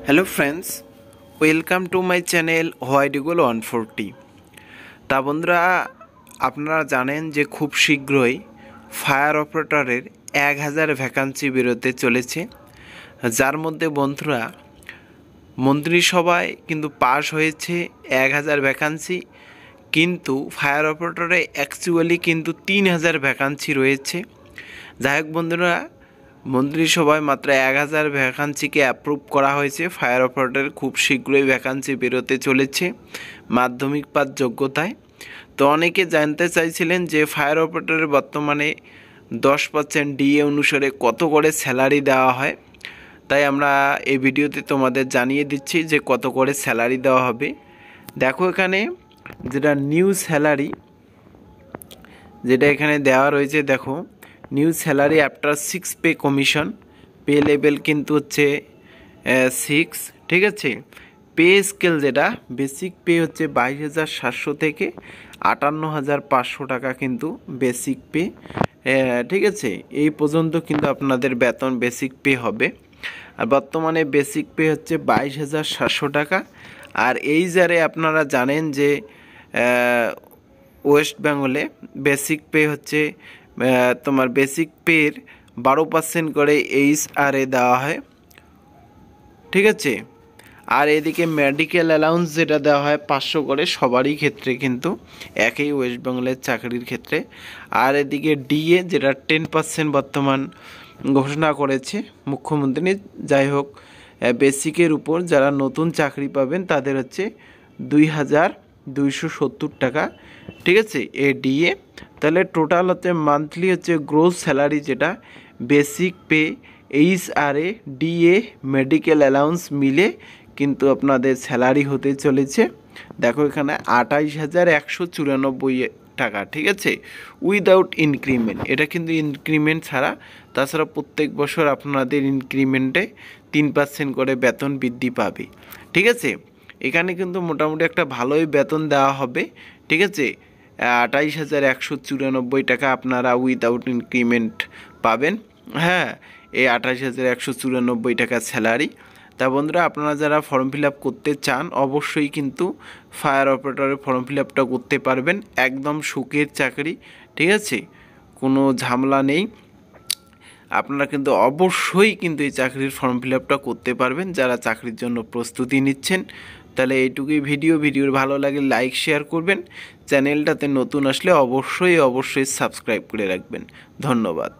Hello friends, welcome to my channel white eagle 140। তা বন্ধুরা, আপনারা জানেন যে খুব শীঘ্রই ফায়ার অপারেটরের 1000 ভ্যাকান্সি বেরোতে চলেছে, যার মধ্যে বন্ধুরা মন্ত্রিসভায় কিন্তু পাশ হয়েছে 1000 ভ্যাকান্সি, কিন্তু ফায়ার অপারেটরে অ্যাকচুয়ালি কিন্তু 3000 ভ্যাকান্সি রয়েছে। যাই হোক বন্ধুরা, মন্ত্রিসভায় মাত্র 1000 ভ্যাকান্সিকে অ্যাপ্রুভ করা হয়েছে। ফায়ার অপারেটরের খুব শীঘ্রই ভ্যাকান্সি বেরোতে চলেছে মাধ্যমিক পাস যোগ্যতায়। তো অনেকে জানতে চাইছিলেন যে ফায়ার অপারেটরের বর্তমানে 10% ডিএ অনুসারে কত করে স্যালারি দেওয়া হয়। তাই আমরা এই ভিডিওতে তোমাদের জানিয়ে দিচ্ছি যে কত করে স্যালারি দেওয়া হবে। দেখো এখানে যেটা নিউ স্যালারি, যেটা এখানে দেওয়া রয়েছে, দেখো new salary after 6 pay commission, pay level কিন্তু হচ্ছে 6, ঠিক আছে। পে স্কেল যেটা বেসিক পে হচ্ছে 22,700 থেকে 58,500 টাকা কিন্তু বেসিক পে, ঠিক আছে। এই পর্যন্ত কিন্তু আপনাদের বেতন বেসিক পে হবে। আর বর্তমানে বেসিক পে হচ্ছে 22,700 টাকা। আর এই যারে আপনারা জানেন যে ওয়েস্ট বেঙ্গলে বেসিক পে হচ্ছে তোমার বেসিক পের 12% করে এইচআরএ দেওয়া হয়, ঠিক আছে। আর এদিকে মেডিকেল অ্যালাউন্স যেটা দেওয়া হয় 500 করে সবারই ক্ষেত্রে, কিন্তু একই ওয়েস্ট বেঙ্গলের চাকরির ক্ষেত্রে। আর এদিকে ডিএ যেটা 10% বর্তমান ঘোষণা করেছে মুখ্যমন্ত্রী। যাই হোক, বেসিকের উপর যারা নতুন চাকরি পাবেন তাদের হচ্ছে 2,270 টাকা, ঠিক আছে, এ ডিএ। তাহলে টোটাল হচ্ছে মান্থলি হচ্ছে গ্রোস স্যালারি, যেটা basic pay, HRA, DA, medical allowance মিলে কিন্তু আপনাদের স্যালারি হতে চলেছে, দেখো এখানে 28,194 টাকা, ঠিক আছে, উইদাউট ইনক্রিমেন্ট। এটা কিন্তু ইনক্রিমেন্ট ছাড়া। তাছাড়া প্রত্যেক বছর আপনাদের ইনক্রিমেন্টে 3% করে বেতন বৃদ্ধি পাবে, ঠিক আছে। এখানে কিন্তু মোটামুটি একটা ভালোই বেতন দেওয়া হবে, ঠিক আছে। 28,194 টাকা আপনারা উইদাউট ইনক্রিমেন্ট পাবেন। হ্যাঁ, এই 28,194 টাকা স্যালারি। তা বন্ধুরা, আপনারা যারা ফর্ম ফিল আপ করতে চান অবশ্যই কিন্তু ফায়ার অপারেটরের ফর্ম ফিল আপটা করতে পারবেন। একদম সুখের চাকরি, ঠিক আছে, কোনো ঝামেলা নেই। আপনারা কিন্তু অবশ্যই কিন্তু এই চাকরির ফর্ম ফিল আপটা করতে পারবেন যারা চাকরির জন্য প্রস্তুতি নিচ্ছেন। তাহলে এইটুকুই ভিডিওর ভালো লাগে লাইক শেয়ার করবেন, চ্যানেলটাতে নতুন আসলে অবশ্যই সাবস্ক্রাইব করে রাখবেন। ধন্যবাদ।